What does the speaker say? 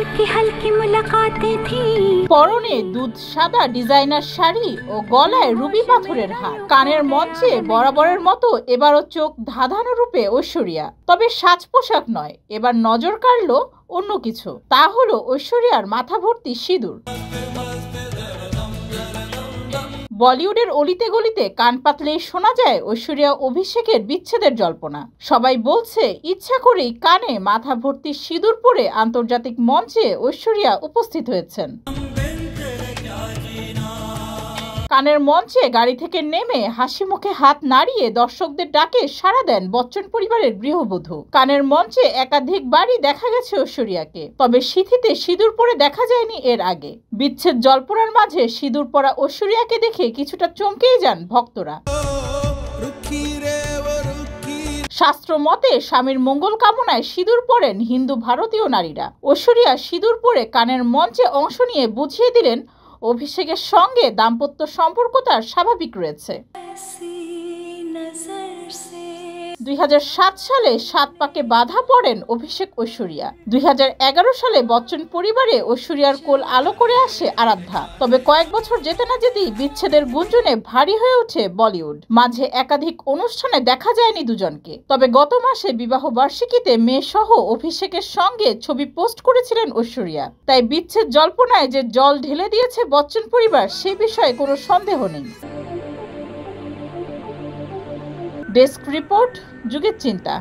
हल्की हल्की मुलाकातें थी। পরনে দুধ সাদা ডিজাইনার শাড়ি ও গলায় রুবি পাথরের হার। কানের মঞ্চে বরাবরের মতো এবারও চোখ ধাঁধানো রূপে ঐশ্বরিয়া। তবে সাজ পোশাক নয়, এবার নজর কাড়লো অন্য কিছু। তা হলো ঐশ্বরিয়ার মাথা ভর্তি সিঁদুর। বলিউডের অলিতে গলিতে কান পাতলেই শোনা যায় ঐশ্বরিয়া অভিষেকের বিচ্ছেদের জল্পনা। সবাই বলছে ইচ্ছা করেই কানে মাথা ভর্তি সিঁদুর পরে আন্তর্জাতিক মঞ্চে ঐশ্বরিয়া উপস্থিত হয়েছেন। কানের মঞ্চে গাড়ি থেকে নেমে হাসি মুখে হাত নাড়িয়ে দর্শকদের ডাকে সাড়া দেন বচ্চন পরিবারের গৃহবধূ। কানের মঞ্চে একাধিকবারই দেখা গেছে ঐশ্বরিয়াকে, তবে সিঁথিতে সিঁদুর পরে দেখা যায়নি এর আগে। বিচ্ছেদ জল্পনার মাঝে সিঁদুর পরা ঐশ্বরিয়াকে দেখে কিছুটা চমকেই যান ভক্তরা। শাস্ত্র মতে স্বামীর মঙ্গল কামনায় সিঁদুর পরেন হিন্দু ভারতীয় নারীরা। ঐশ্বরিয়া সিঁদুর পরে কানের মঞ্চে অংশ নিয়ে বুঝিয়ে দিলেন অভিষেকের সঙ্গে দাম্পত্য সম্পর্ক তার স্বাভাবিক রয়েছে। 2007 সালে 7 পাকে বাধা পড়েন অভিষেক ঐশ্বরিয়া। 2011 সালে বচ্চন পরিবারে ঐশ্বরিয়ার কোল আলো করে আসে আরাধ্যা। তবে কয়েক বছর যেতে না যেতেই বিচ্ছেদের গুঞ্জনে ভারী হয়ে ওঠে বলিউড। মাঝে একাধিক অনুষ্ঠানে দেখা যায়নি দুজনকে। তবে গত মাসে বিবাহ বার্ষিকীতে মেয়ে সহ অভিষেকের সঙ্গে ছবি পোস্ট করেছিলেন ঐশ্বরিয়া। তাই বিচ্ছেদ জল্পনায় যে জল ঢেলে দিয়েছে বচ্চন পরিবার সে বিষয়ে কোনো সন্দেহ নেই। ডেস্ক রিপোর্ট, যুগের চিন্তা।